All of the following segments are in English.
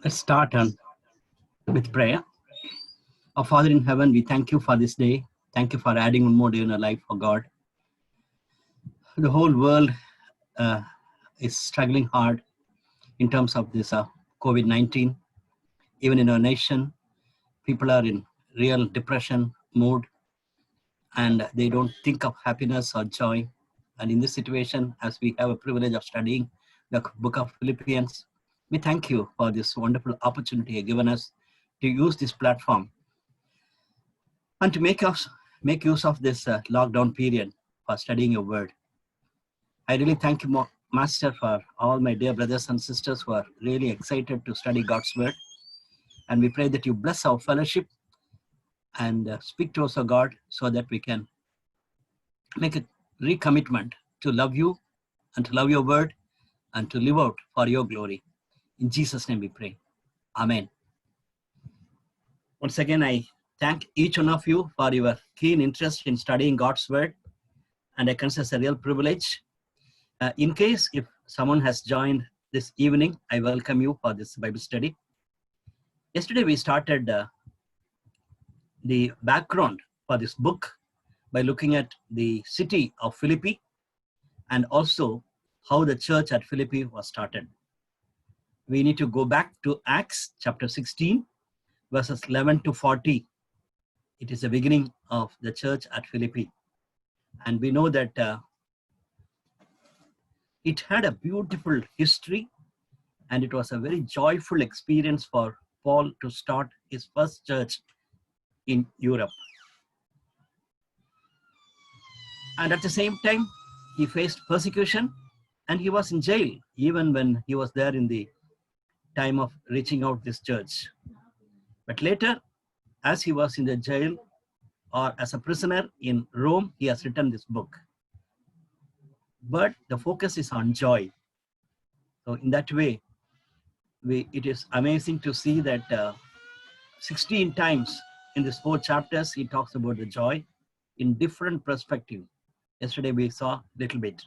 Let's start with prayer. Our Father in heaven, we thank you for this day. Thank you for adding one more day in our life, for God. The whole world uh, is struggling hard in terms of this COVID-19. Even in our nation, people are in real depression mood and they don't think of happiness or joy. And in this situation, as we have a privilege of studying the book of Philippians, we thank you for this wonderful opportunity you've given us to use this platform and to make use of this lockdown period for studying your word. I really thank you, Master, for all my dear brothers and sisters who are really excited to study God's word. And we pray that you bless our fellowship and speak to us, O God, so that we can make a recommitment to love you and to love your word and to live out for your glory. In Jesus' name we pray. Amen. Once again, I thank each one of you for your keen interest in studying God's word, and I consider it a real privilege. In case if someone has joined this evening, I welcome you for this Bible study. Yesterday we started the background for this book by looking at the city of Philippi and also how the church at Philippi was started. We need to go back to Acts chapter 16, verses 11 to 40. It is the beginning of the church at Philippi. And we know that it had a beautiful history, and it was a very joyful experience for Paul to start his first church in Europe. And at the same time, he faced persecution and he was in jail even when he was there in the time of reaching out this church. But later, as he was in the jail or as a prisoner in Rome, he has written this book. But the focus is on joy. So in that way, it is amazing to see that 16 times in these 4 chapters, he talks about the joy in different perspectives. Yesterday we saw a little bit.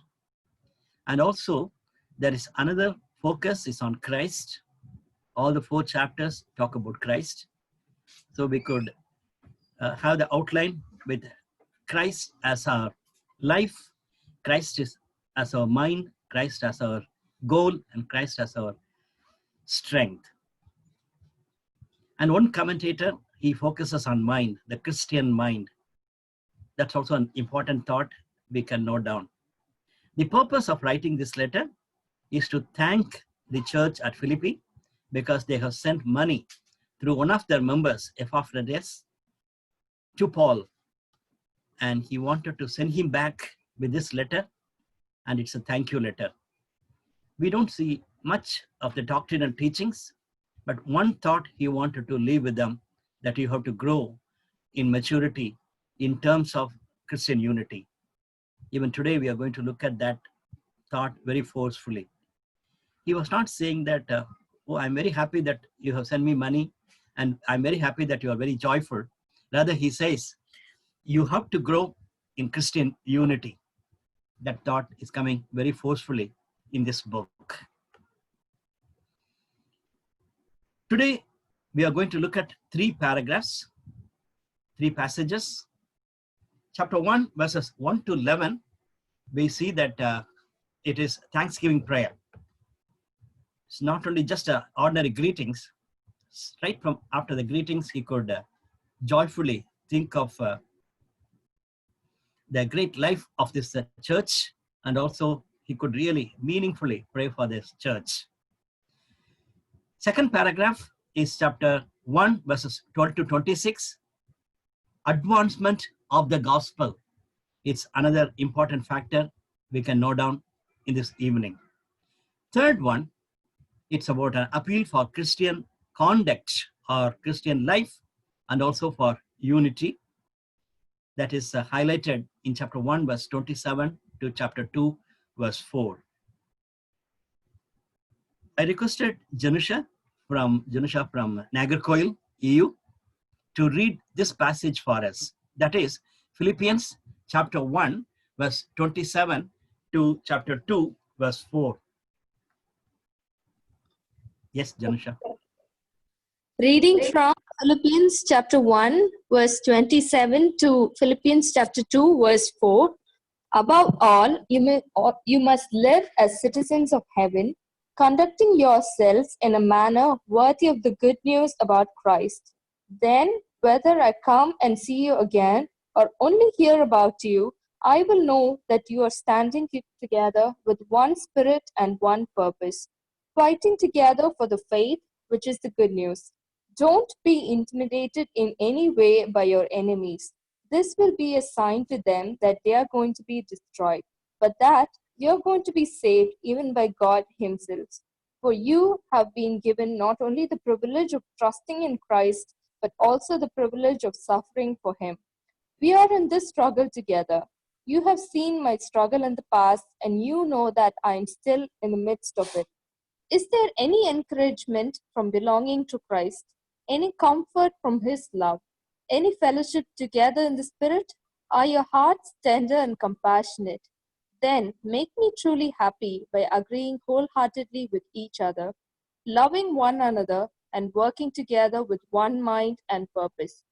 And also there is another focus is on Christ. All the 4 chapters talk about Christ. So we could have the outline with Christ as our life, Christ is as our mind, Christ as our goal, and Christ as our strength. And one commentator, he focuses on mind, the Christian mind. That's also an important thought we can note down. The purpose of writing this letter is to thank the church at Philippi because they have sent money through one of their members, Epaphroditus, to Paul. And he wanted to send him back with this letter, and it's a thank you letter. We don't see much of the doctrinal teachings, but one thought he wanted to leave with them, that you have to grow in maturity in terms of Christian unity. Even today, we are going to look at that thought very forcefully. He was not saying that, oh, I'm very happy that you have sent me money, and I'm very happy that you are very joyful. Rather, he says, you have to grow in Christian unity. That thought is coming very forcefully in this book. Today, we are going to look at 3 paragraphs, 3 passages. Chapter 1, verses 1 to 11, we see that it is Thanksgiving prayer. It's not only just ordinary greetings. Right from after the greetings, he could joyfully think of the great life of this church, and also he could really meaningfully pray for this church. Second paragraph is chapter 1, verses 12 to 26, advancement of the gospel. It's another important factor we can note down in this evening. Third one, it's about an appeal for Christian conduct or Christian life, and also for unity. That is highlighted in chapter 1, verse 27 to chapter 2, verse 4. I requested Janusha from Nagercoil, EU, to read this passage for us. That is Philippians chapter 1, verse 27 to chapter 2, verse 4. Yes, Janusha. Reading from Philippians chapter 1, verse 27 to Philippians chapter 2, verse 4. Above all, you must live as citizens of heaven, conducting yourselves in a manner worthy of the good news about Christ. Then, whether I come and see you again or only hear about you, I will know that you are standing together with one spirit and one purpose, fighting together for the faith, which is the good news. Don't be intimidated in any way by your enemies. This will be a sign to them that they are going to be destroyed, but that you're going to be saved even by God Himself. For you have been given not only the privilege of trusting in Christ, but also the privilege of suffering for Him. We are in this struggle together. You have seen my struggle in the past, and you know that I am still in the midst of it. Is there any encouragement from belonging to Christ? Any comfort from His love? Any fellowship together in the Spirit? Are your hearts tender and compassionate? Then make me truly happy by agreeing wholeheartedly with each other, loving one another, and working together with one mind and purpose.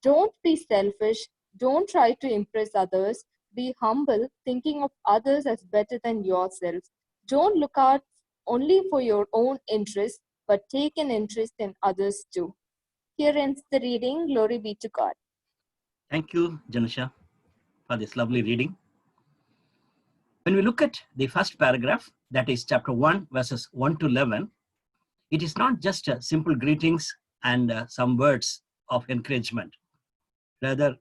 Don't be selfish. Don't try to impress others. Be humble, thinking of others as better than yourselves. Don't look out only for your own interest, but take an interest in others too. Here ends the reading. Glory be to God. Thank you, Janusha, for this lovely reading. When we look at the first paragraph, that is chapter 1, verses 1 to 11, it is not just simple greetings and some words of encouragement. Rather,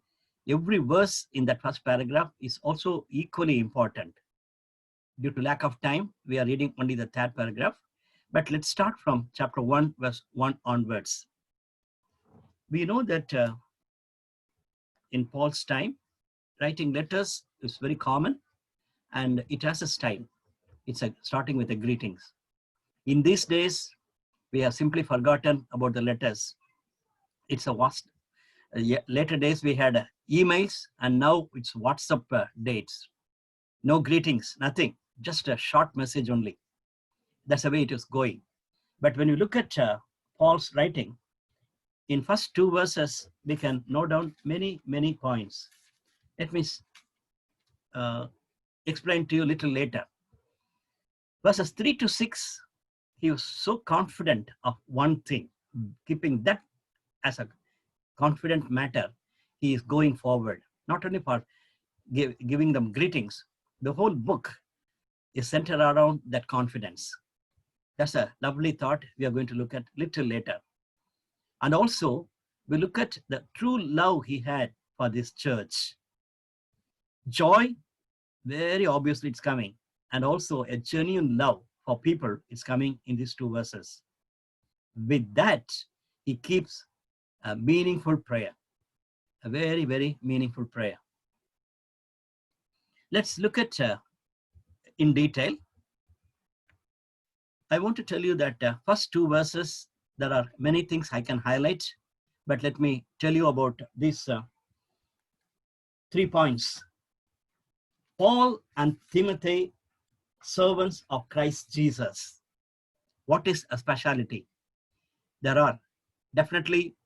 every verse in that first paragraph is also equally important. Due to lack of time, we are reading only the third paragraph. But let's start from chapter 1, verse 1 onwards. We know that in Paul's time, writing letters is very common and it has a style. It's starting with the greetings. In these days, we have simply forgotten about the letters. It's a vast. Later days, we had emails, and now it's WhatsApp dates. No greetings, nothing, just a short message only. That's the way it is going. But when you look at Paul's writing, in first two verses, we can note down many points. Let me explain to you a little later. Verses 3 to 6, he was so confident of one thing, keeping that as a confident matter. He is going forward, not only for giving them greetings. The whole book is centered around that confidence. That's a lovely thought we are going to look at little later. And also, we look at the true love he had for this church. Joy, very obviously it's coming. And also a genuine love for people is coming in these two verses. With that, he keeps a meaningful prayer, a very meaningful prayer. Let's look at in detail. I want to tell you that first two verses, there are many things I can highlight, but let me tell you about these 3 points. Paul and Timothy, servants of Christ Jesus. What is a speciality? There are definitely,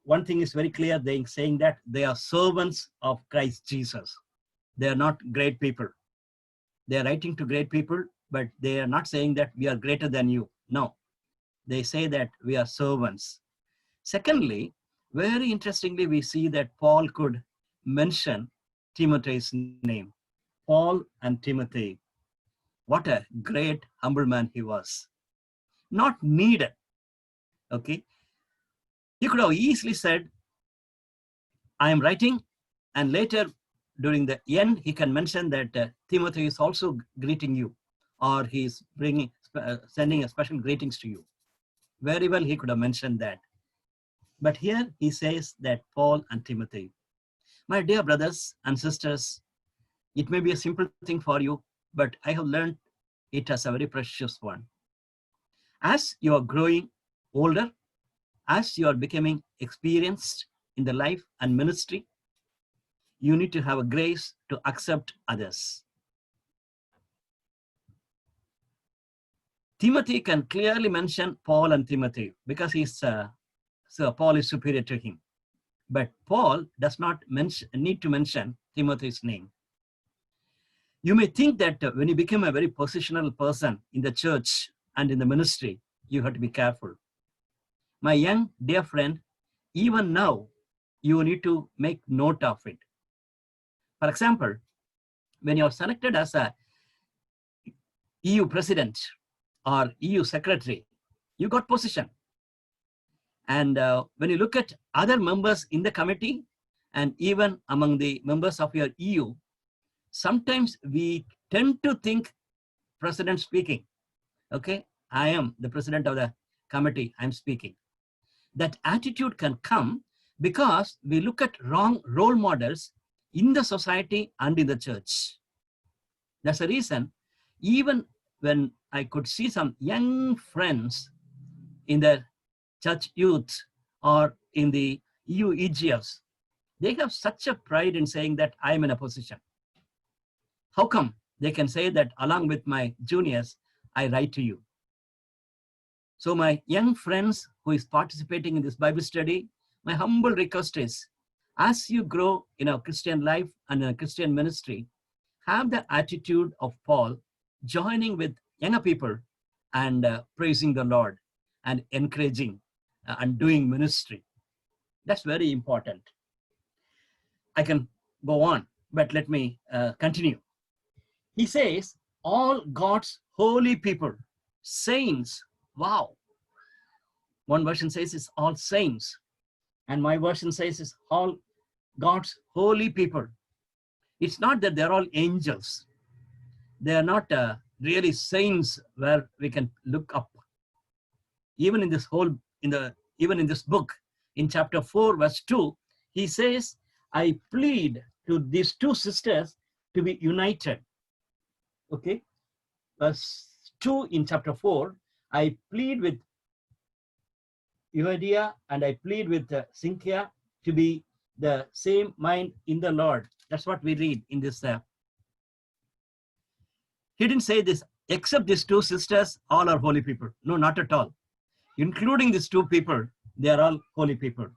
one thing is very clear, they saying that they are servants of Christ Jesus. They are not great people. They are writing to great people, but they are not saying that we are greater than you. No, they say that we are servants. Secondly, very interestingly, we see that Paul could mention Timothy's name. Paul and Timothy. What a great, humble man he was. Not needed. Okay. He could have easily said, I am writing, and later during the end, he can mention that Timothy is also greeting you, or he is sending a special greetings to you. Very well, he could have mentioned that. But here he says that Paul and Timothy. My dear brothers and sisters, it may be a simple thing for you, but I have learned it as a very precious one. As you are growing older, as you are becoming experienced in the life and ministry, you need to have a grace to accept others. Timothy can clearly mention Paul and Timothy because so Paul is superior to him. But Paul does not need to mention Timothy's name. You may think that when you become a very positional person in the church and in the ministry, you have to be careful. My young dear friend, even now, you need to make note of it. For example, when you're selected as a EU president or EU secretary, you got position. And when you look at other members in the committee and even among the members of your EU, sometimes we tend to think president speaking. Okay, I am the president of the committee, I'm speaking. That attitude can come because we look at wrong role models in the society and in the church. That's the reason, even when I could see some young friends in the church youth or in the EU EGFs, they have such a pride in saying that I am in a position. How come they can say that along with my juniors, I write to you? So my young friends who is participating in this Bible study, my humble request is, as you grow in a Christian life and in a Christian ministry, have the attitude of Paul, joining with younger people and praising the Lord and encouraging and doing ministry. That's very important. I can go on, but let me continue. He says, all God's holy people, saints. Wow. One version says it's all saints. And my version says it's all God's holy people. It's not that they're all angels. They are not really saints where we can look up. Even in this even in this book, in chapter 4, verse 2, he says, I plead to these two sisters to be united. Okay, verse 2 in chapter 4, I plead with Euodia and I plead with Syntyche to be the same mind in the Lord. That's what we read in this. He didn't say this, except these two sisters, all are holy people. No, not at all. Including these two people, they are all holy people.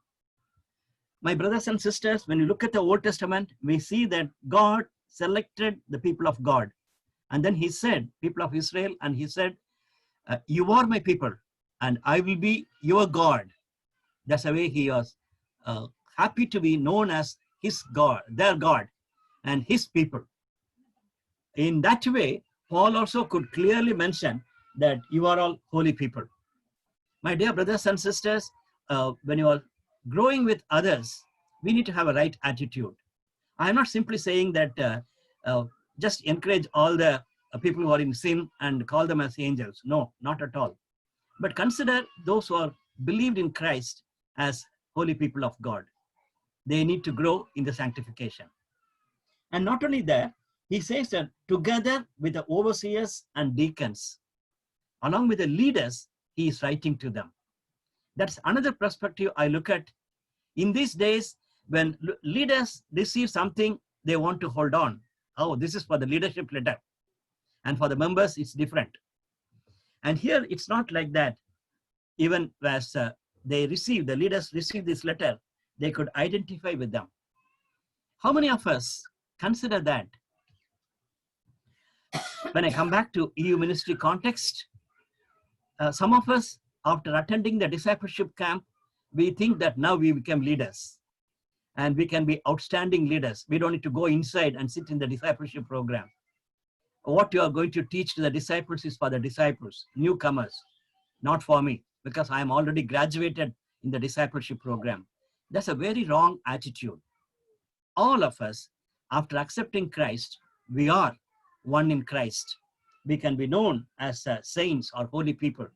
My brothers and sisters, when you look at the Old Testament, we see that God selected the people of God. And then he said, people of Israel, and he said, you are my people and I will be your God. That's the way he was happy to be known as his God, their God and his people. In that way, Paul also could clearly mention that you are all holy people. My dear brothers and sisters, when you are growing with others, we need to have a right attitude. I'm not simply saying that just encourage all the people who are in sin and call them as angels. No, not at all. But consider those who are believed in Christ as holy people of God. They need to grow in the sanctification. And not only that, he says that together with the overseers and deacons, along with the leaders, he is writing to them. That's another perspective I look at. In these days, when leaders receive something, they want to hold on. Oh, this is for the leadership letter. And for the members, it's different. And here, it's not like that. Even as the leaders receive this letter, they could identify with them. How many of us consider that? When I come back to EU ministry context, some of us, after attending the discipleship camp, we think that now we become leaders and we can be outstanding leaders. We don't need to go inside and sit in the discipleship program. What you are going to teach to the disciples is for the disciples, newcomers, not for me, because I am already graduated in the discipleship program. That's a very wrong attitude. All of us, after accepting Christ, we are one in Christ. We can be known as saints or holy people,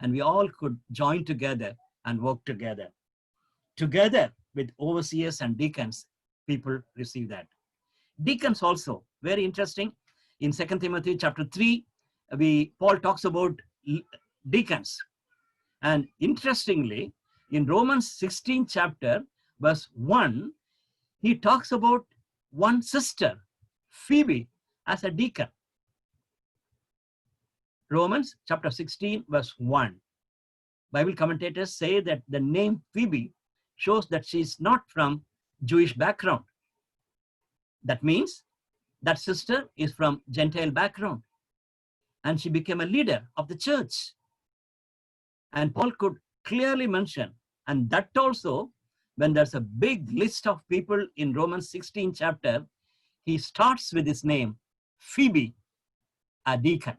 and we all could join together and work together. Together with overseers and deacons, people receive that. Deacons also, very interesting. In 2 Timothy chapter 3, Paul talks about deacons. And interestingly, in Romans 16 chapter, verse 1, he talks about one sister, Phoebe, as a deacon. Romans chapter 16, verse 1. Bible commentators say that the name Phoebe shows that she is not from Jewish background. That means that sister is from Gentile background, and she became a leader of the church. And Paul could clearly mention, and that also, when there's a big list of people in Romans 16 chapter, he starts with his name, Phoebe, a deacon.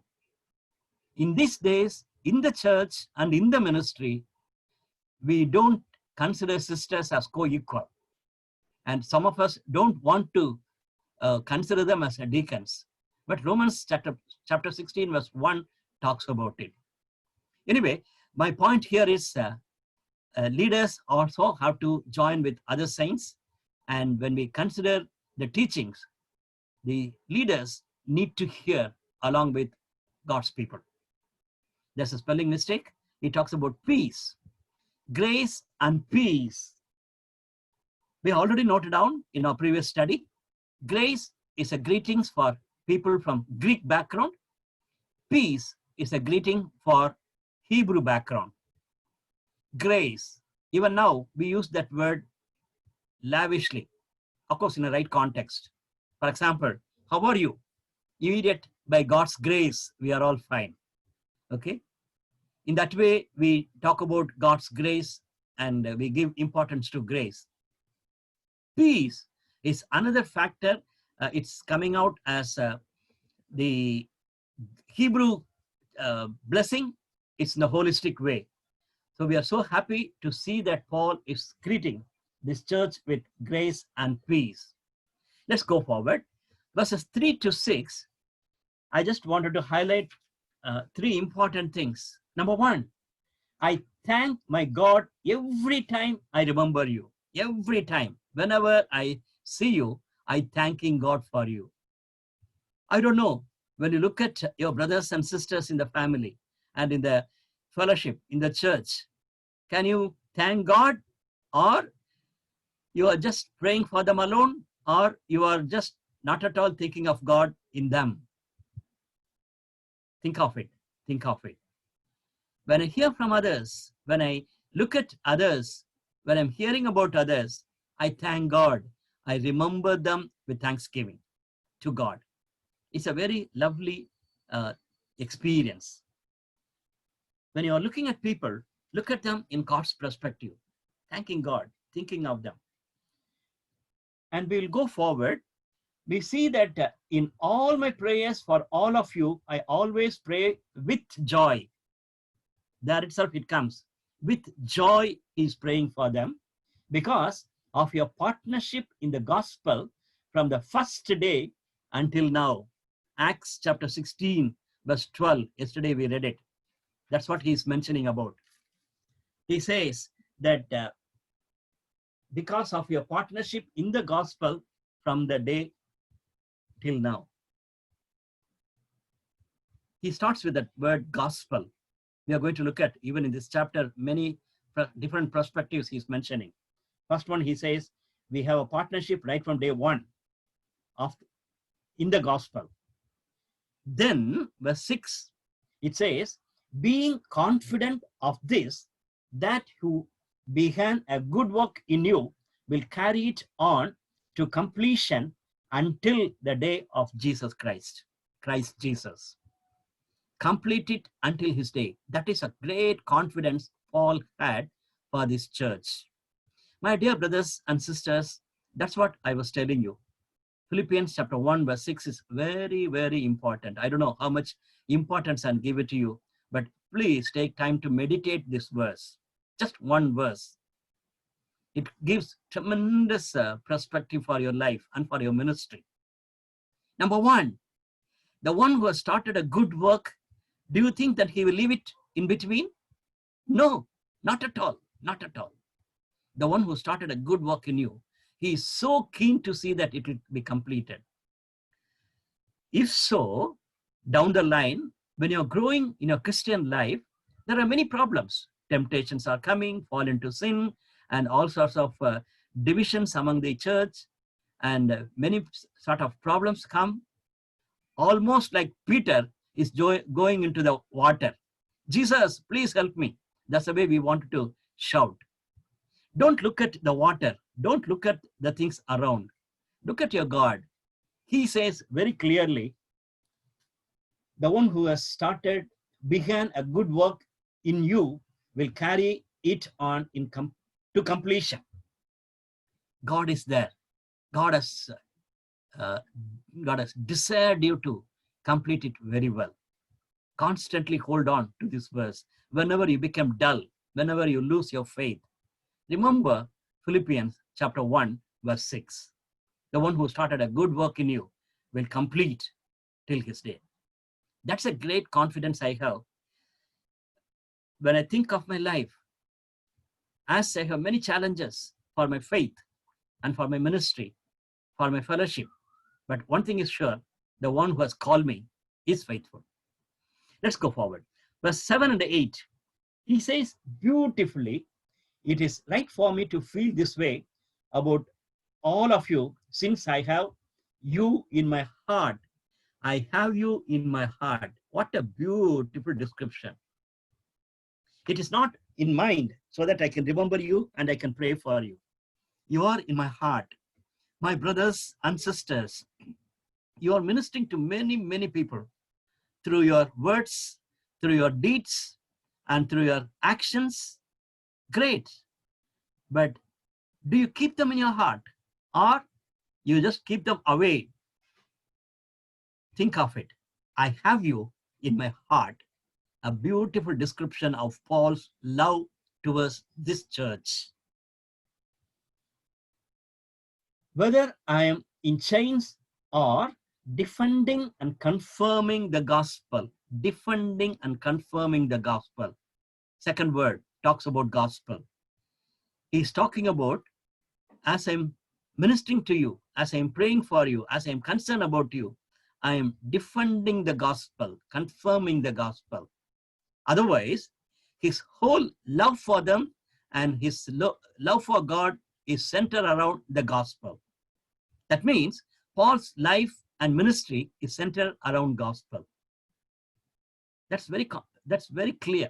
In these days, in the church and in the ministry, we don't consider sisters as co-equal. And some of us don't want to consider them as deacons. But Romans chapter 16 verse 1 talks about it. Anyway, my point here is leaders also have to join with other saints. And when we consider the teachings, the leaders need to hear along with God's people. There's a spelling mistake. He talks about peace, grace and peace. We already noted down in our previous study. Grace is a greetings for people from Greek background. Peace is a greeting for Hebrew background. Grace, even now we use that word lavishly, of course in the right context. For example, how are you? Immediate, by God's grace, we are all fine. Okay? In that way, we talk about God's grace and we give importance to grace. Peace is another factor. It's coming out as the Hebrew blessing. It's in a holistic way. So we are so happy to see that Paul is greeting this church with grace and peace. Let's go forward. Verses 3 to 6, I just wanted to highlight 3 important things. Number 1, I thank my God every time I remember you. Every time. Whenever I see you, I thanking God for you. I don't know, when you look at your brothers and sisters in the family and in the fellowship, in the church, can you thank God, or you are just praying for them alone, or you are just not at all thinking of God in them? Think of it. Think of it. When I hear from others, when I look at others, when I'm hearing about others, I thank God. I remember them with thanksgiving to God. It's a very lovely experience. When you are looking at people, look at them in God's perspective, thanking God, thinking of them. And we'll go forward. We see that in all my prayers for all of you, I always pray with joy. There itself it comes. With joy he's praying for them because of your partnership in the gospel from the first day until now. Acts chapter 16, verse 12. Yesterday we read it. That's what he's mentioning about. He says that because of your partnership in the gospel from the day till now. He starts with that word gospel. We are going to look at, even in this chapter, many different perspectives he's mentioning. First one, he says, we have a partnership right from day one in the gospel. Then, verse 6, it says, being confident of this, that who began a good work in you will carry it on to completion until the day of Jesus Christ. Christ Jesus. Complete it until his day. That is a great confidence Paul had for this church. My dear brothers and sisters, that's what I was telling you. Philippians chapter 1 verse 6 is very, very important. I don't know how much importance I'll give it to you, but please take time to meditate this verse. Just one verse. It gives tremendous perspective for your life and for your ministry. Number 1, the one who has started a good work, do you think that he will leave it in between? No, not at all. Not at all. The one who started a good work in you, he is so keen to see that it will be completed. If so, down the line, when you're growing in your Christian life, there are many problems. Temptations are coming, fall into sin, and all sorts of divisions among the church, and many sort of problems come. Almost like Peter, is going into the water. Jesus, please help me. That's the way we want to shout. Don't look at the water. Don't look at the things around. Look at your God. He says very clearly, the one who has began a good work in you will carry it on to completion. God is there. God has desired you to complete it very well. Constantly hold on to this verse. Whenever you become dull, whenever you lose your faith, remember Philippians chapter 1, verse 6. The one who started a good work in you will complete till his day. That's a great confidence I have. When I think of my life, as I have many challenges for my faith and for my ministry, for my fellowship, but one thing is sure, the one who has called me is faithful. Let's go forward. Verse 7 and 8, he says beautifully, it is right for me to feel this way about all of you, since I have you in my heart. I have you in my heart. What a beautiful description. It is not in mind so that I can remember you and I can pray for you. You are in my heart. My brothers and sisters, you are ministering to many, many people through your words, through your deeds, and through your actions. Great. But do you keep them in your heart, or you just keep them away? Think of it. I have you in my heart. A beautiful description of Paul's love towards this church. Whether I am in chains or defending and confirming the gospel, defending and confirming the gospel. Second word talks about gospel. He's talking about, as I'm ministering to you, as I'm praying for you, as I'm concerned about you, I am defending the gospel, confirming the gospel. Otherwise, his whole love for them and his love for God is centered around the gospel. That means Paul's life and ministry is centered around gospel. That's very clear.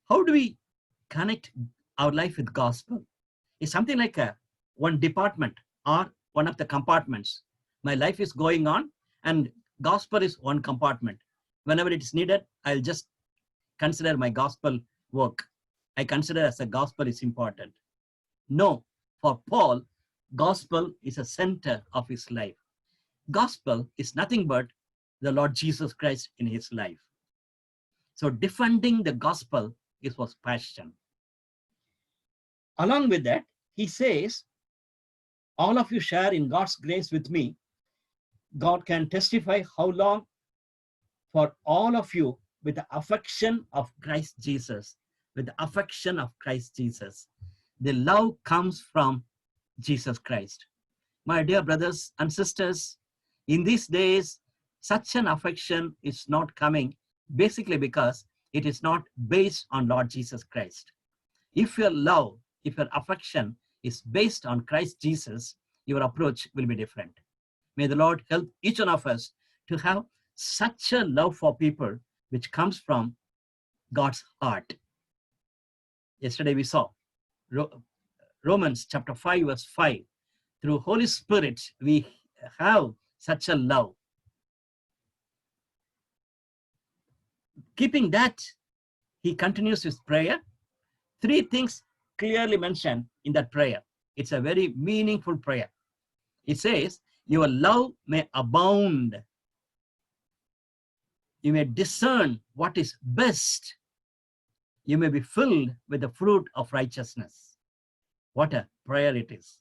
How do we connect our life with gospel? It's something like one department or one of the compartments. My life is going on and gospel is one compartment. Whenever it is needed, I'll just consider my gospel work. I consider as the gospel is important. No, for Paul, gospel is a center of his life. Gospel is nothing but the Lord Jesus Christ in his life. So defending the gospel is his passion. Along with that, he says, all of you share in God's grace with me. God can testify how long for all of you with the affection of Christ Jesus, with the affection of Christ Jesus. The love comes from Jesus Christ. My dear brothers and sisters, in these days, such an affection is not coming basically because it is not based on Lord Jesus Christ. If your love, if your affection is based on Christ Jesus, your approach will be different. May the Lord help each one of us to have such a love for people which comes from God's heart. Yesterday we saw Romans chapter 5 verse 5. Through Holy Spirit, we have such a love. Keeping that, he continues his prayer. Three things clearly mentioned in that prayer. It's a very meaningful prayer. It says, your love may abound. You may discern what is best. You may be filled with the fruit of righteousness. What a prayer it is.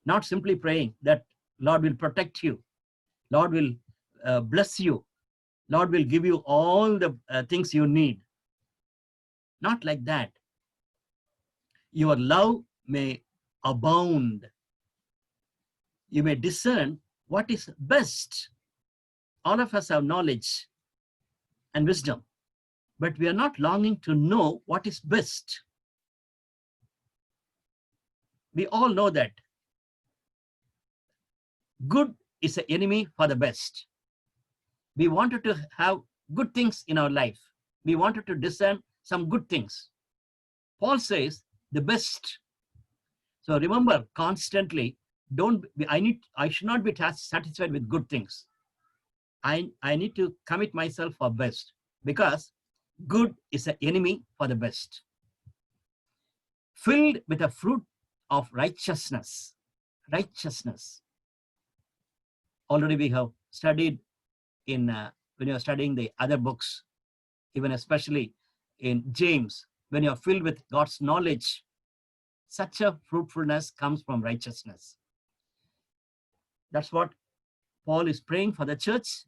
Not simply praying that Lord will protect you. Lord will bless you. Lord will give you all the things you need. Not like that. Your love may abound. You may discern what is best. All of us have knowledge and wisdom, but we are not longing to know what is best. We all know that good is the enemy for the best. We wanted to have good things in our life. We wanted to discern some good things. Paul says the best. So remember constantly, I should not be satisfied with good things. I need to commit myself for best, because good is an enemy for the best. Filled with a fruit of righteousness. Righteousness. Already we have studied in when you are studying the other books, even especially in James, when you are filled with God's knowledge, such a fruitfulness comes from righteousness. That's what Paul is praying for the church.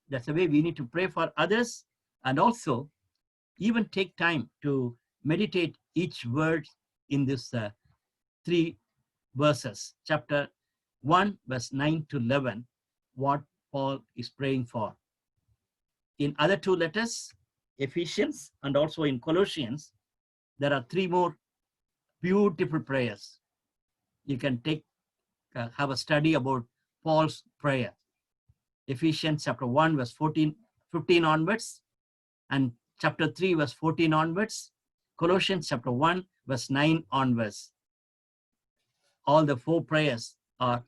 That's the way we need to pray for others, and also even take time to meditate each word in this 3 verses, chapter 1, verse 9 to 11, what Paul is praying for. In other 2 letters, Ephesians and also in Colossians, there are 3 more beautiful prayers. You can have a study about Paul's prayer. Ephesians chapter 1, verse 15 onwards, and chapter 3, verse 14 onwards, Colossians chapter 1, verse 9 onwards. All the 4 prayers are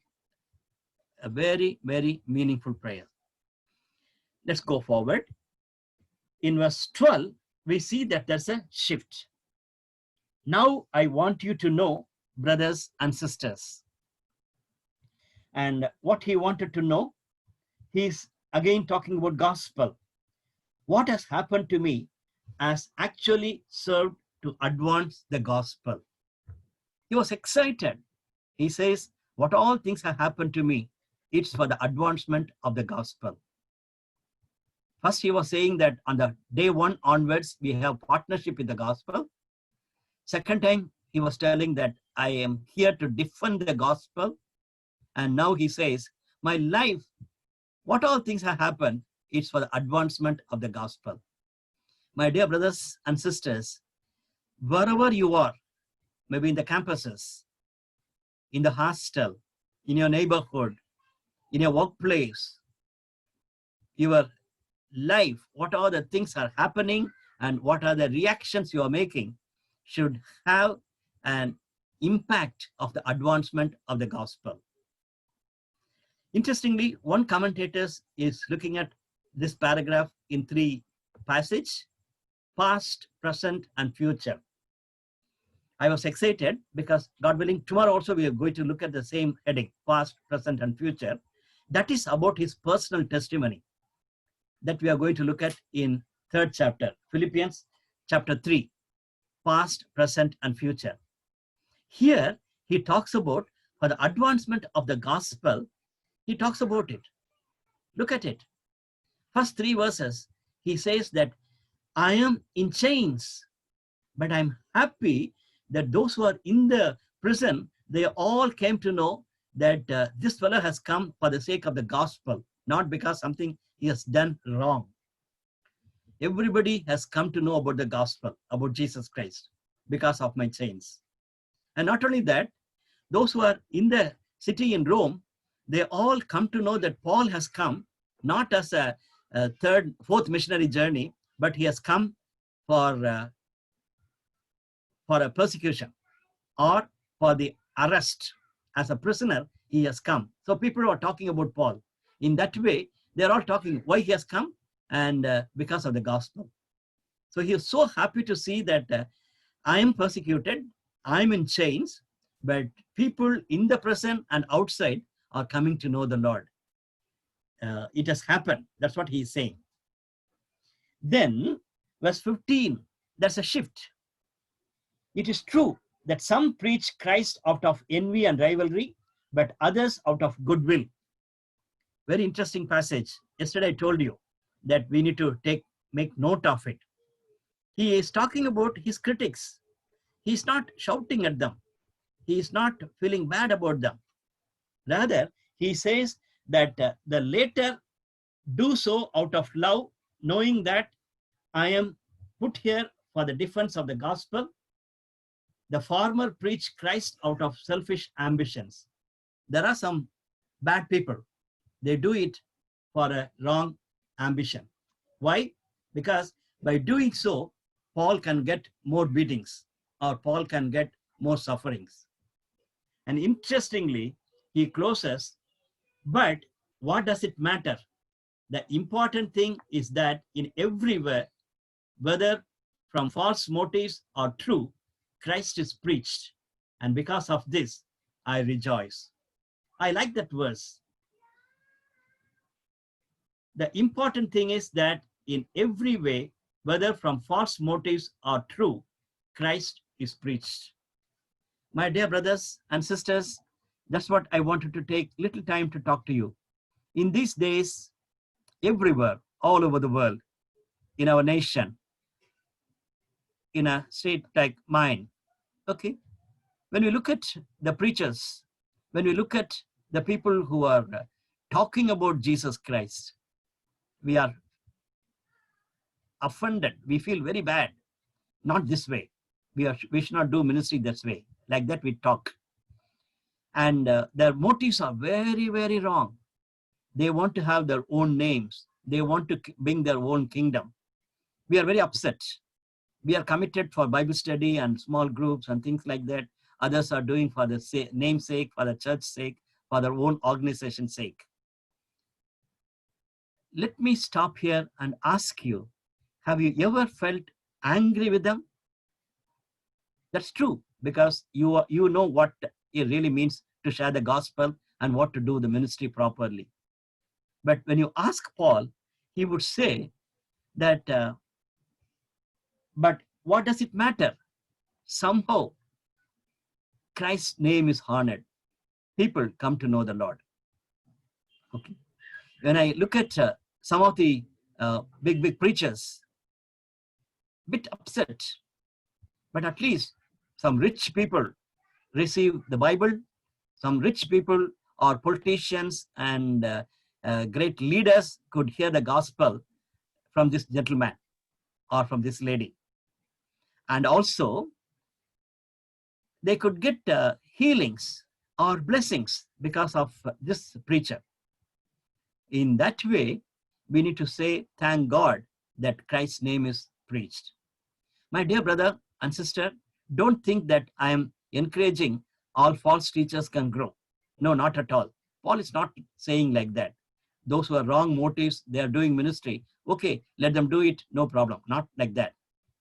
a very, very meaningful prayer. Let's go forward. In verse 12, we see that there's a shift. Now I want you to know, brothers and sisters. And what he wanted to know, he's again talking about gospel. What has happened to me has actually served to advance the gospel. He was excited. He says, what all things have happened to me, it's for the advancement of the gospel. First, he was saying that on the day 1 onwards, we have partnership with the gospel. Second time, he was telling that I am here to defend the gospel. And now he says, my life, what all things have happened, it's for the advancement of the gospel. My dear brothers and sisters, wherever you are, maybe in the campuses, in the hostel, in your neighborhood, in your workplace, your life, what are the things are happening and what are the reactions you are making should have an impact of the advancement of the gospel. Interestingly, one commentator is looking at this paragraph in 3 passages: past, present, and future. I was excited because, God willing, tomorrow also we are going to look at the same heading, past, present, and future. That is about his personal testimony that we are going to look at in 3rd chapter, Philippians chapter 3, past, present, and future. Here, he talks about for the advancement of the gospel, he talks about it. Look at it. First 3 verses, he says that I am in chains, but I'm happy that those who are in the prison, they all came to know that this fellow has come for the sake of the gospel, not because something he has done wrong. Everybody has come to know about the gospel, about Jesus Christ, because of my chains. And not only that, those who are in the city in Rome, they all come to know that Paul has come, not as a 3rd, 4th missionary journey, but he has come for a persecution or for the arrest. As a prisoner, he has come. So people are talking about Paul. In that way, they're all talking why he has come and because of the gospel. So he is so happy to see that I am persecuted, I'm in chains, but people in the prison and outside are coming to know the Lord. It has happened. That's what he is saying. Then, verse 15, there's a shift. It is true that some preach Christ out of envy and rivalry, but others out of goodwill. Very interesting passage. Yesterday I told you that we need to make note of it. He is talking about his critics. He's not shouting at them. He is not feeling bad about them. Rather, he says that the later do so out of love, knowing that I am put here for the defense of the gospel. The former preach Christ out of selfish ambitions. There are some bad people. They do it for a wrong ambition. Why? Because by doing so, Paul can get more beatings or Paul can get more sufferings. And interestingly, he closes, but what does it matter? The important thing is that in everywhere, whether from false motives or true, Christ is preached. And because of this, I rejoice. I like that verse. The important thing is that in every way, whether from false motives or true, Christ is preached. My dear brothers and sisters, that's what I wanted to take little time to talk to you. In these days, everywhere, all over the world, in our nation, in a state like mine, okay, when we look at the preachers, when we look at the people who are talking about Jesus Christ, we are offended. We feel very bad. Not this way. We should not do ministry this way. Like that we talk. And their motives are very, very wrong. They want to have their own names. They want to bring their own kingdom. We are very upset. We are committed for Bible study and small groups and things like that. Others are doing for the namesake, for the church sake, for their own organization sake. Let me stop here and ask you, have you ever felt angry with them? That's true, because you know what it really means to share the gospel and what to do the ministry properly. But when you ask Paul, he would say that, but what does it matter? Somehow, Christ's name is honored. People come to know the Lord. Okay. When I look at some of the big preachers, bit upset, but at least some rich people receive the Bible. Some rich people or politicians and great leaders could hear the gospel from this gentleman or from this lady. And also, they could get healings or blessings because of this preacher. In that way, we need to say, thank God that Christ's name is preached. My dear brother and sister, don't think that I am encouraging all false teachers can grow. No, not at all. Paul is not saying like that. Those who are wrong motives, they are doing ministry. Okay, let them do it, no problem. Not like that.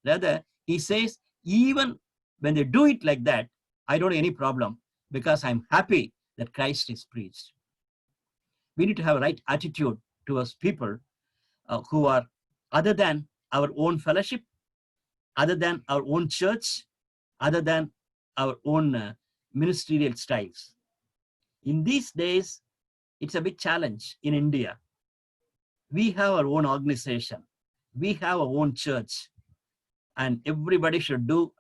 Rather, he says, even when they do it like that, I don't have any problem because I'm happy that Christ is preached. We need to have a right attitude towards people who are other than our own fellowship, other than our own church, other than our own ministerial styles. In these days, it's a big challenge in India. We have our own organization. We have our own church. And everybody should do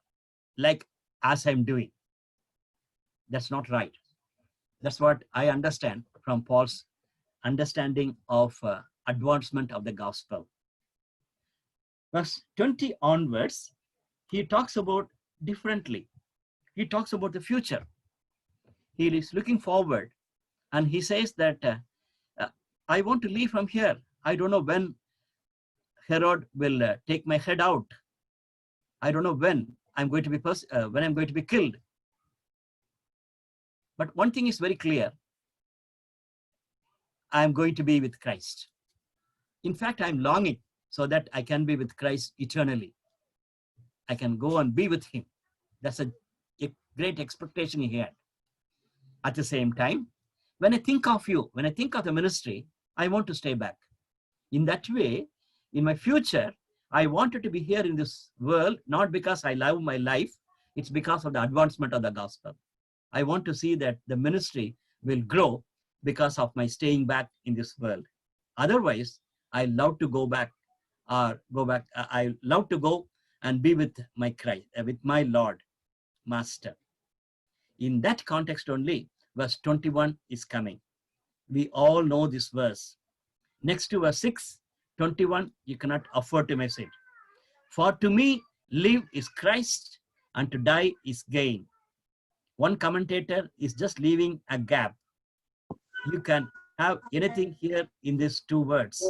like as I'm doing. That's not right. That's what I understand from Paul's understanding of advancement of the gospel. Verse 20 onwards, he talks about differently. He talks about the future. He is looking forward and he says that I want to leave from here. I don't know when Herod will take my head out. I don't know when I'm going to be killed. But one thing is very clear. I'm going to be with Christ. In fact, I'm longing so that I can be with Christ eternally. I can go and be with him. That's a great expectation he had. At the same time, when I think of you, when I think of the ministry, I want to stay back. In that way, in my future, I wanted to be here in this world, not because I love my life, it's because of the advancement of the gospel. I want to see that the ministry will grow because of my staying back in this world. Otherwise, I love to go back. I love to go and be with my Christ, with my Lord, Master. In that context only, verse 21 is coming. We all know this verse. Next to verse 6, 21, you cannot afford to miss it. For to me, live is Christ, and to die is gain. One commentator is just leaving a gap. You can have anything here in these two words.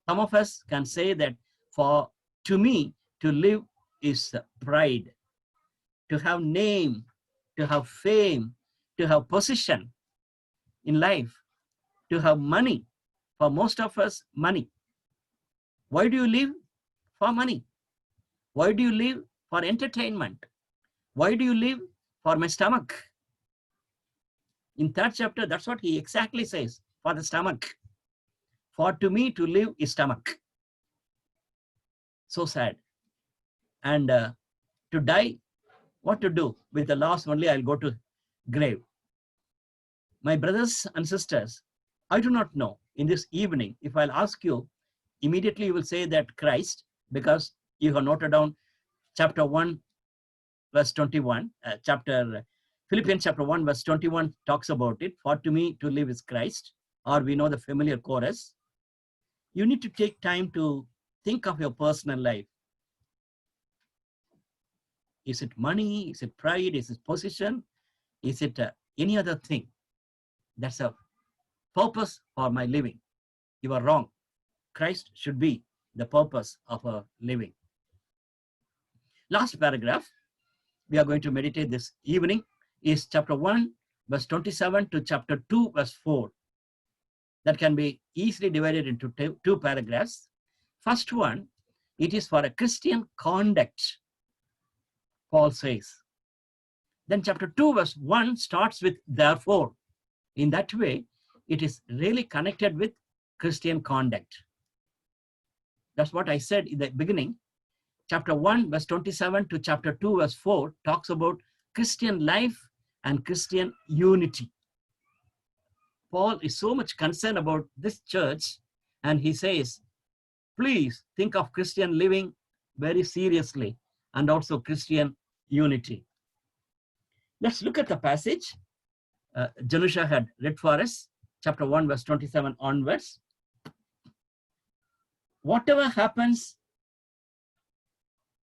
Some of us can say that to me, to live is pride, to have name, to have fame, to have position in life, to have money. For most of us, money. Why do you live? For money. Why do you live? For entertainment. Why do you live? For my stomach. In third chapter, that's what he exactly says, for the stomach. For to me to live is stomach. So sad. And to die, what to do? With the loss only, I'll go to grave. My brothers and sisters, I do not know in this evening, if I'll ask you, immediately you will say that Christ, because you have noted down chapter 1, verse 21, Philippians chapter 1, verse 21 talks about it. For to me to live is Christ, or we know the familiar chorus. You need to take time to think of your personal life. Is it money? Is it pride? Is it position? Is it any other thing? That's a purpose for my living. You are wrong. Christ should be the purpose of our living. Last paragraph we are going to meditate this evening is chapter 1, verse 27 to chapter 2, verse 4. That can be easily divided into two paragraphs. First one, it is for a Christian conduct, Paul says. Then chapter 2, verse 1 starts with therefore. In that way, it is really connected with Christian conduct. That's what I said in the beginning. Chapter 1, verse 27 to chapter 2, verse 4 talks about Christian life and Christian unity. Paul is so much concerned about this church, and he says, please think of Christian living very seriously and also Christian unity. Let's look at the passage. Janusha had read for us, chapter 1, verse 27 onwards. Whatever happens,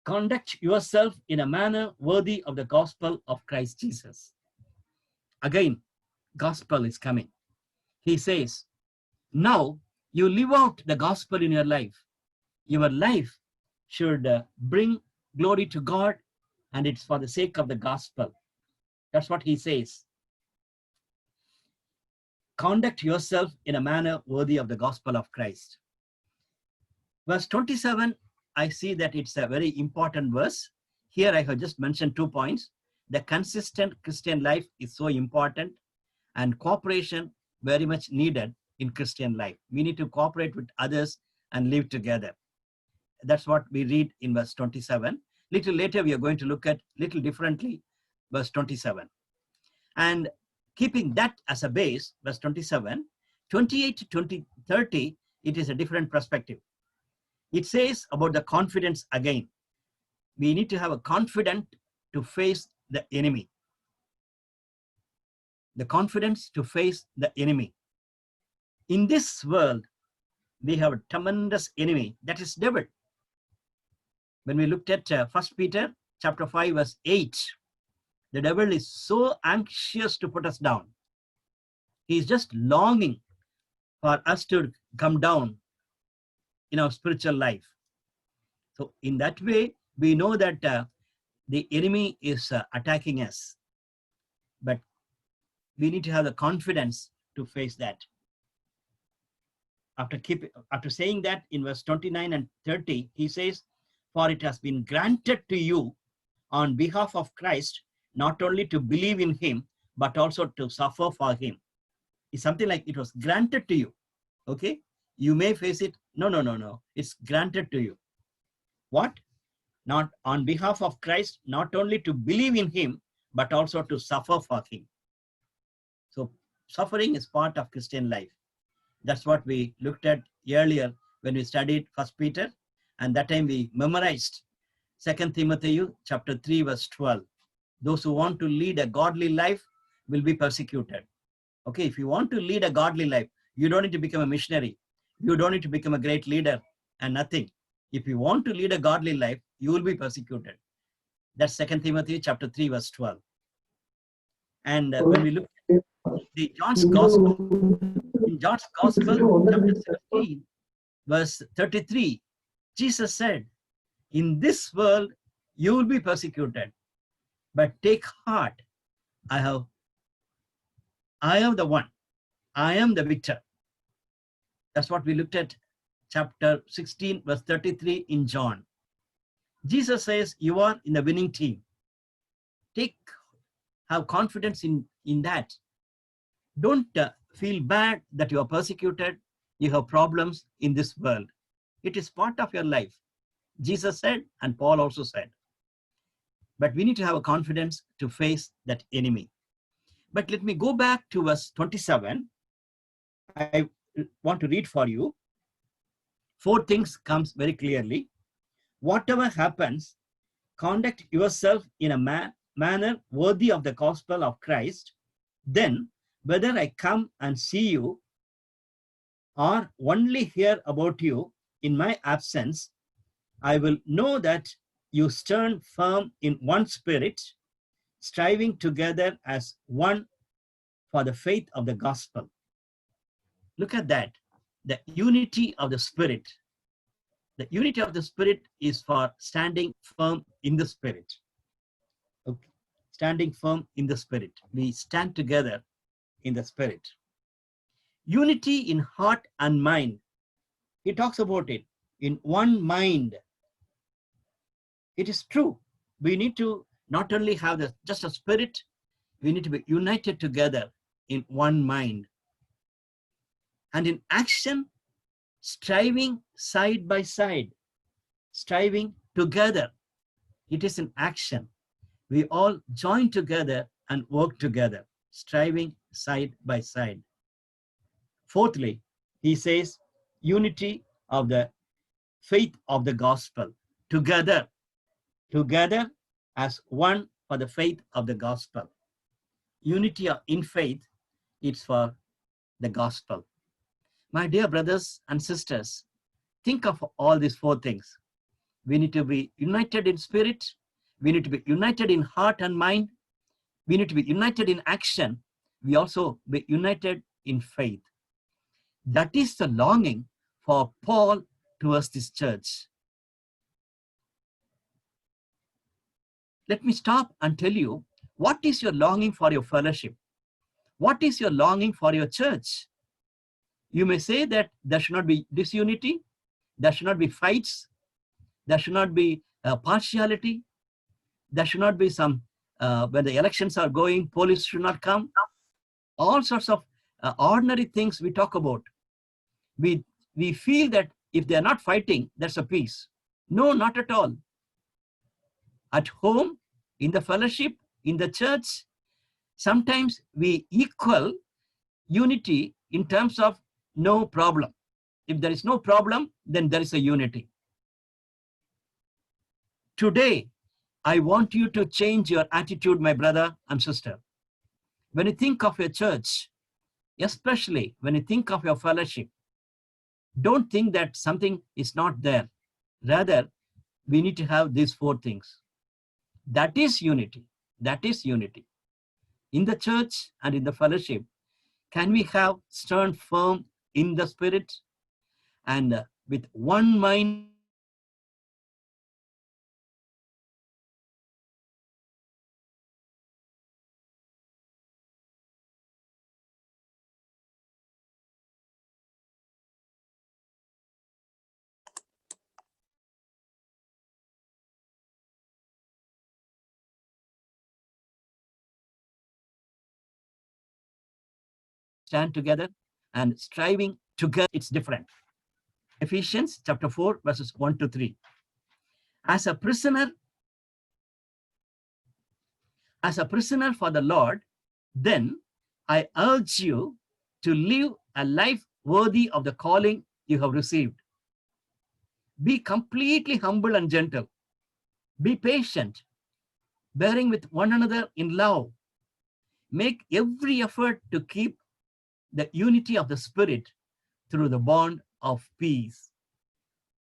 conduct yourself in a manner worthy of the gospel of Christ Jesus. Again, gospel is coming. He says, now you live out the gospel in your life. Your life should bring glory to God, and it's for the sake of the gospel. That's what he says. Conduct yourself in a manner worthy of the gospel of Christ. Verse 27, I see that it's a very important verse. Here I have just mentioned 2 points. The consistent Christian life is so important, and cooperation very much needed in Christian life. We need to cooperate with others and live together. That's what we read in verse 27. Little later, we are going to look at little differently, verse 27. And keeping that as a base, verse 27, 28 to 30, it is a different perspective. It says about the confidence again. We need to have a confidence to face the enemy. The confidence to face the enemy. In this world, we have a tremendous enemy, that is devil. When we looked at 1 Peter chapter 5, verse 8, the devil is so anxious to put us down. He is just longing for us to come down in our spiritual life. So in that way, we know that the enemy is attacking us. But we need to have the confidence to face that. After saying that, in verse 29 and 30, he says, for it has been granted to you on behalf of Christ, not only to believe in him, but also to suffer for him. It's something like it was granted to you. Okay? You may face it. No. It's granted to you. What? Not on behalf of Christ, not only to believe in him, but also to suffer for him. So suffering is part of Christian life. That's what we looked at earlier when we studied 1 Peter. And that time we memorized 2 Timothy chapter 3, verse 12. Those who want to lead a godly life will be persecuted. Okay, if you want to lead a godly life, you don't need to become a missionary. You don't need to become a great leader and nothing. If you want to lead a godly life, you will be persecuted. That's 2 Timothy chapter 3, verse 12. And when we look at John's Gospel, in John's Gospel, chapter 17, verse 33, Jesus said, in this world you will be persecuted, but take heart, I am the one, I am the victor. That's what we looked at chapter 16, verse 33 in John. Jesus says, you are in the winning team. Have confidence in that. Don't feel bad that you are persecuted, you have problems in this world. It is part of your life. Jesus said, and Paul also said. But we need to have a confidence to face that enemy. But let me go back to verse 27. I want to read for you. 4 things comes very clearly. Whatever happens, conduct yourself in a manner worthy of the gospel of Christ. Then, whether I come and see you or only hear about you in my absence, I will know that you stand firm in one spirit, striving together as one for the faith of the gospel. Look at that, the unity of the spirit. The unity of the spirit is for standing firm in the spirit. Okay. Standing firm in the spirit. We stand together in the spirit. Unity in heart and mind. He talks about it in one mind. It is true. We need to not only have just a spirit, we need to be united together in one mind. And in action, striving side by side, striving together. It is in action. We all join together and work together, striving side by side. Fourthly, he says, unity of the faith of the gospel, together as one for the faith of the gospel. Unity in faith, it's for the gospel. My dear brothers and sisters, think of all these 4 things. We need to be united in spirit. We need to be united in heart and mind. We need to be united in action. We also be united in faith. That is the longing for Paul towards this church. Let me stop and tell you, what is your longing for your fellowship? What is your longing for your church? You may say that there should not be disunity, there should not be fights, there should not be partiality, there should not be some, when the elections are going, police should not come. All sorts of ordinary things we talk about. We feel that if they are not fighting, that's a peace. No, not at all. At home, in the fellowship, in the church, sometimes we equal unity in terms of no problem. If there is no problem, then there is a unity. Today, I want you to change your attitude, my brother and sister. When you think of your church, especially when you think of your fellowship, don't think that something is not there. Rather, we need to have these 4 things. That is unity. That is unity. In the church and in the fellowship, can we have stand firm in the spirit and with one mind? Stand together and striving together, it's different. Ephesians chapter 4, verses 1 to 3. As a prisoner for the Lord, then I urge you to live a life worthy of the calling you have received. Be completely humble and gentle. Be patient, bearing with one another in love. Make every effort to keep the unity of the Spirit through the bond of peace.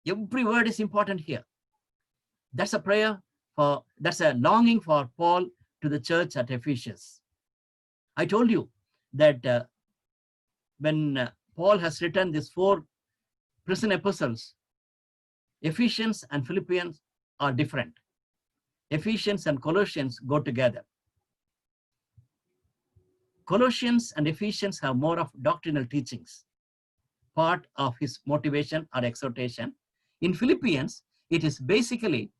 Every word is important here. That's a prayer that's a longing for Paul to the church at Ephesus. I told you that when Paul has written these 4 prison epistles, Ephesians and Philippians are different. Ephesians and Colossians go together. Colossians and Ephesians have more of doctrinal teachings, part of his motivation or exhortation. In Philippians, it is basically,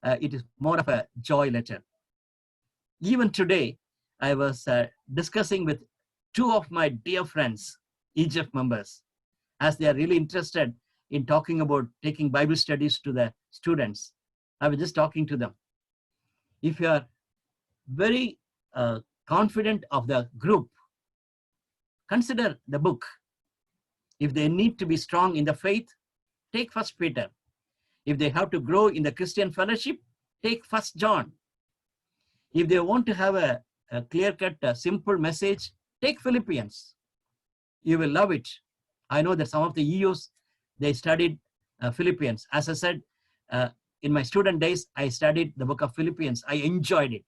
it is more of a joy letter. Even today, I was discussing with two of my dear friends, EGF members, as they are really interested in talking about taking Bible studies to the students. I was just talking to them. If you are very confident of the group, consider the book. If they need to be strong in the faith, take 1 Peter. If they have to grow in the Christian fellowship, take 1 John. If they want to have a clear-cut, simple message, take Philippians. You will love it. I know that some of the EUs, they studied Philippians. As I said, in my student days, I studied the book of Philippians. I enjoyed it.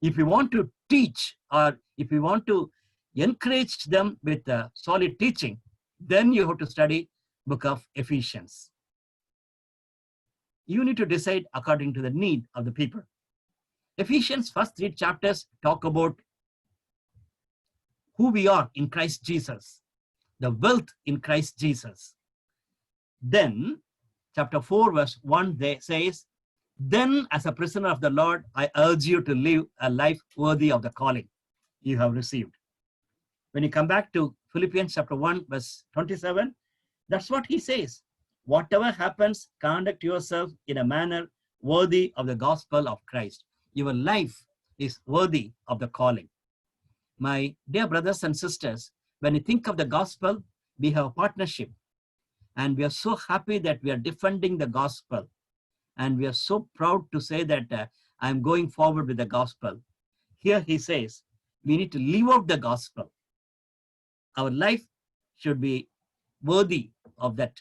If you want to teach, or if you want to encourage them with solid teaching, then you have to study book of Ephesians. You need to decide according to the need of the people. Ephesians first 3 chapters talk about who we are in Christ Jesus, the wealth in Christ Jesus. Then chapter 4 verse 1 they says, then as a prisoner of the Lord, I urge you to live a life worthy of the calling you have received. When you come back to Philippians chapter 1 verse 27, that's what he says. Whatever happens, conduct yourself in a manner worthy of the gospel of Christ. Your life is worthy of the calling. My dear brothers and sisters, when you think of the gospel, we have a partnership. And we are so happy that we are defending the gospel. And we are so proud to say that I'm going forward with the gospel. Here he says, we need to live out the gospel. Our life should be worthy of that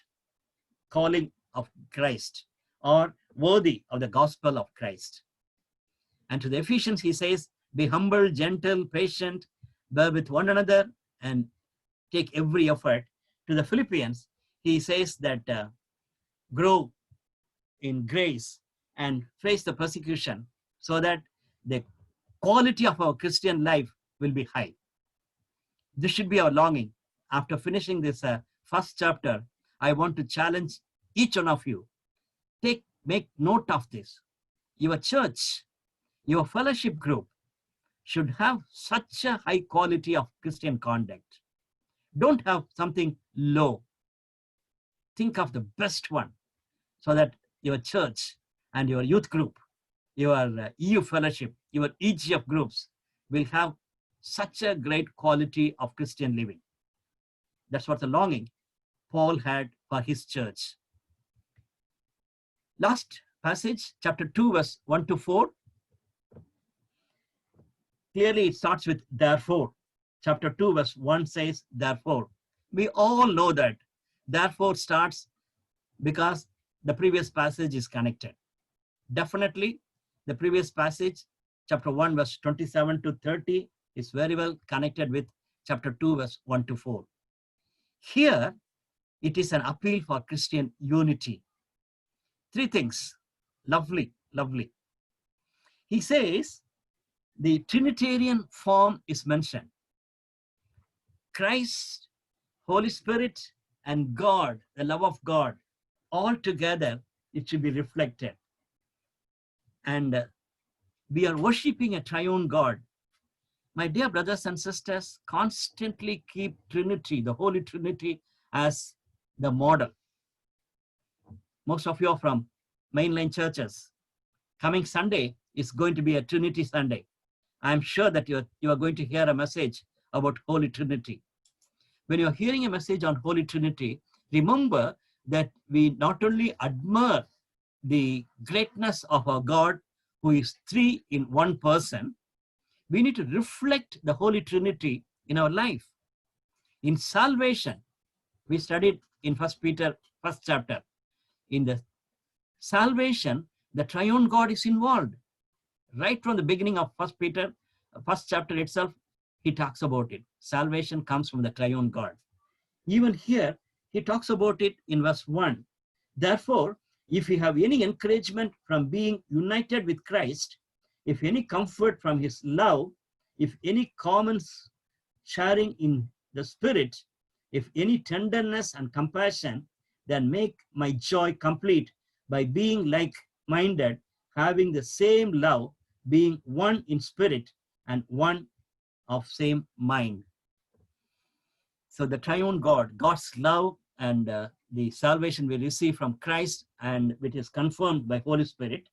calling of Christ, or worthy of the gospel of Christ. And to the Ephesians, he says, be humble, gentle, patient, bear with one another, and take every effort. To the Philippians, he says that grow in grace and face the persecution so that the quality of our Christian life will be high. This should be our longing. After finishing this first chapter, I want to challenge each one of you. Make note of this. Your church, your fellowship group should have such a high quality of Christian conduct. Don't have something low. Think of the best one, so that your church and your youth group, your EU fellowship, your EGF groups will have such a great quality of Christian living. That's what the longing Paul had for his church. Last passage, chapter 2, verse 1 to 4. Clearly, it starts with therefore. Chapter 2, verse 1 says, therefore. We all know that therefore starts because the previous passage is connected. Definitely, the previous passage, chapter 1, verse 27 to 30, is very well connected with chapter 2, verse 1 to 4. Here, it is an appeal for Christian unity. 3 things. Lovely, lovely. He says, the Trinitarian form is mentioned. Christ, Holy Spirit, and God, the love of God, all together, it should be reflected. And we are worshiping a triune God. My dear brothers and sisters, constantly keep Trinity, the Holy Trinity, as the model. Most of you are from mainline churches. Coming Sunday is going to be a Trinity Sunday. I'm sure that you are going to hear a message about Holy Trinity. When you're hearing a message on Holy Trinity, remember that we not only admire the greatness of our God, who is 3 in 1 person, we need to reflect the Holy Trinity in our life. In salvation, we studied in 1 Peter, first chapter. In the salvation, the triune God is involved. Right from the beginning of 1 Peter, first chapter itself, he talks about it. Salvation comes from the triune God. Even here, he talks about it in verse 1. Therefore, if you have any encouragement from being united with Christ, if any comfort from his love, if any common sharing in the Spirit, if any tenderness and compassion, then make my joy complete by being like-minded, having the same love, being one in spirit and one of same mind. So the triune God, God's love and the salvation we receive from Christ, and which is confirmed by Holy Spirit.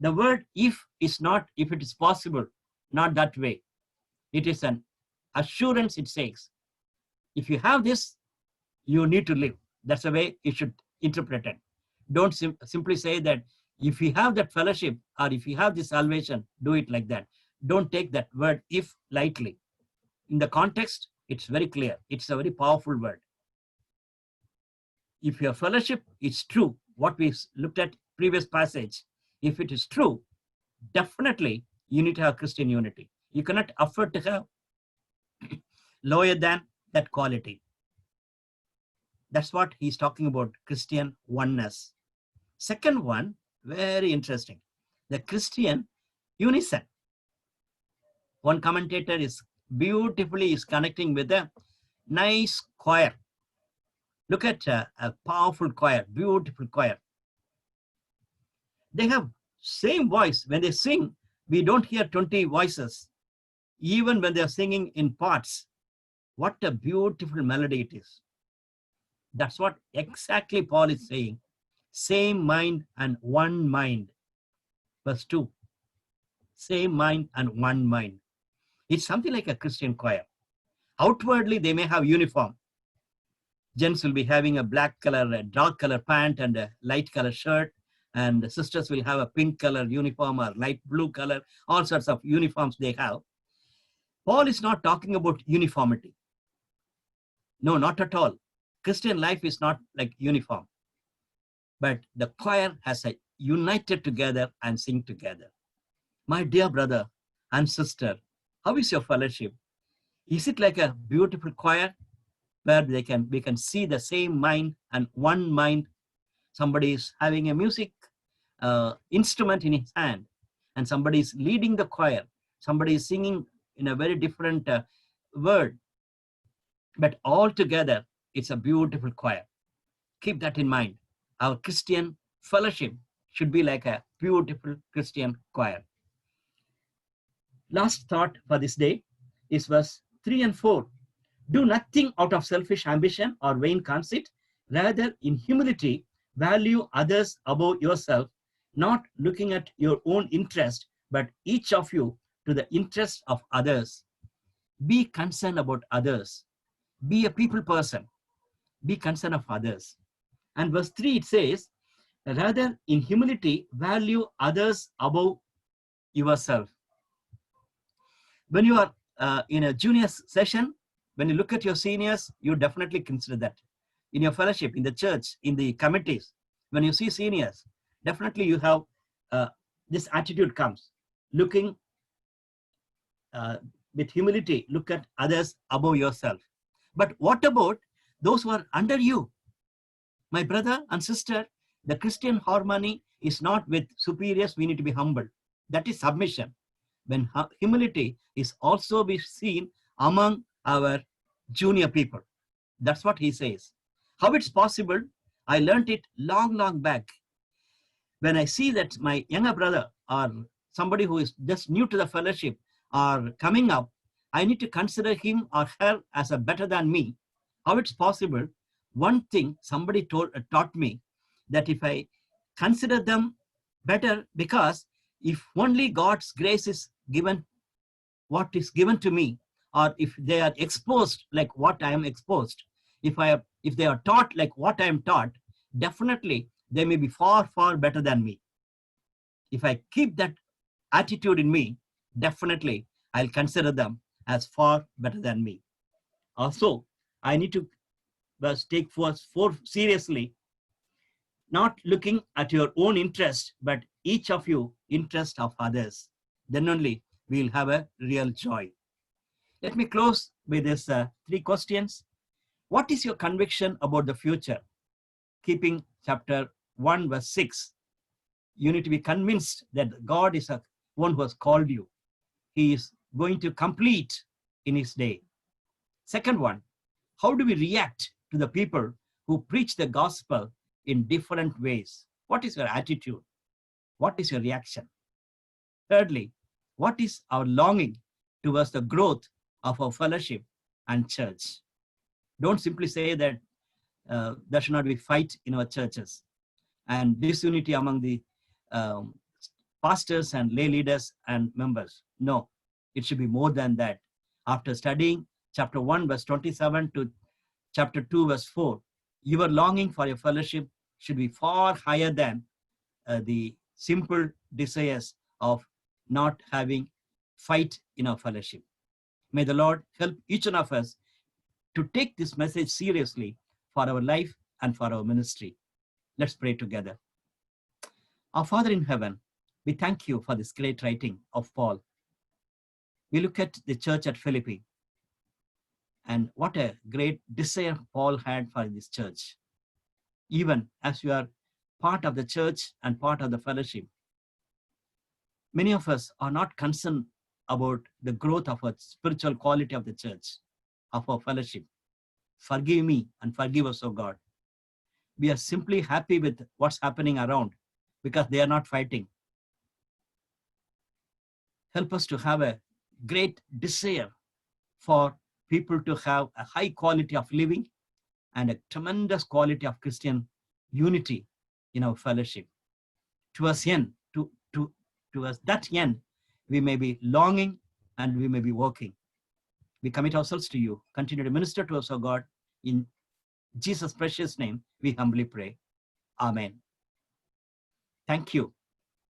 The word if is not if it is possible, not that way. It is an assurance, it says. If you have this, you need to live. That's the way you should interpret it. Don't simply say that if you have that fellowship or if you have this salvation, do it like that. Don't take that word if lightly. In the context, it's very clear. It's a very powerful word. If your fellowship is true, what we looked at previous passage, if it is true, definitely you need to have Christian unity. You cannot afford to have lower than that quality. That's what he's talking about, Christian oneness. Second one, very interesting, the Christian unison. One commentator is beautifully connecting with a nice choir. Look at a powerful choir, beautiful choir. They have same voice. When they sing, we don't hear 20 voices. Even when they're singing in parts, what a beautiful melody it is. That's what exactly Paul is saying. Same mind and one mind. Verse 2. Same mind and one mind. It's something like a Christian choir. Outwardly, they may have uniform. Gents will be having a black color, a dark color pant and a light color shirt. And the sisters will have a pink color uniform or light blue color, all sorts of uniforms they have. Paul is not talking about uniformity. No, not at all. Christian life is not like uniform. But the choir has a united together and sing together. My dear brother and sister, how is your fellowship? Is it like a beautiful choir where we can see the same mind and one mind? Somebody is having a music instrument in his hand, and somebody is leading the choir. Somebody is singing in a very different word. But all together, it's a beautiful choir. Keep that in mind. Our Christian fellowship should be like a beautiful Christian choir. Last thought for this day is verse 3 and 4. Do nothing out of selfish ambition or vain conceit. Rather, in humility, value others above yourself, not looking at your own interest, but each of you to the interest of others. Be concerned about others. Be a people person. Be concerned of others. And verse 3, it says, rather, in humility, value others above yourself. When you are in a junior session, when you look at your seniors, you definitely consider that. In your fellowship, in the church, in the committees, when you see seniors, definitely you have this attitude comes. Looking with humility, look at others above yourself. But what about those who are under you? My brother and sister, the Christian harmony is not with superiors. We need to be humble. That is submission. When humility is also be seen among our junior people. That's what he says. How it's possible? I learned it long back. When I see that my younger brother or somebody who is just new to the fellowship are coming up, I need to consider him or her as a better than me. How it's possible? One thing somebody taught me, that if I consider them better, because if only God's grace is given, what is given to me, or if they are exposed like what I am exposed, if they are taught like what I am taught, definitely they may be far better than me. If I keep that attitude in me, definitely I'll consider them as far better than me. Also, I need to take verse 4 seriously, not looking at your own interest, but each of you interest of others. Then only we'll have a real joy. Let me close with this 3 questions. What is your conviction about the future? Keeping chapter 1, verse 6. You need to be convinced that God is one who has called you. He is going to complete in his day. Second one, how do we react to the people who preach the gospel in different ways? What is your attitude? What is your reaction? Thirdly, what is our longing towards the growth of our fellowship and church? Don't simply say that there should not be fight in our churches and disunity among the pastors and lay leaders and members. No, it should be more than that. After studying chapter 1, verse 27 to chapter 2, verse 4, your longing for your fellowship should be far higher than the simple desires of not having fight in our fellowship. May the Lord help each one of us to take this message seriously for our life and for our ministry. Let's pray together. Our Father in heaven, we thank you for this great writing of Paul. We look at the church at Philippi, and what a great desire Paul had for this church. Even as you are part of the church and part of the fellowship, many of us are not concerned about the growth of our spiritual quality of the church, of our fellowship. Forgive me and forgive us, O God. We are simply happy with what's happening around because they are not fighting. Help us to have a great desire for people to have a high quality of living and a tremendous quality of Christian unity in our fellowship. Towards that end, we may be longing and we may be working. We commit ourselves to you. Continue to minister to us, O God. In Jesus' precious name, we humbly pray. Amen. Thank you.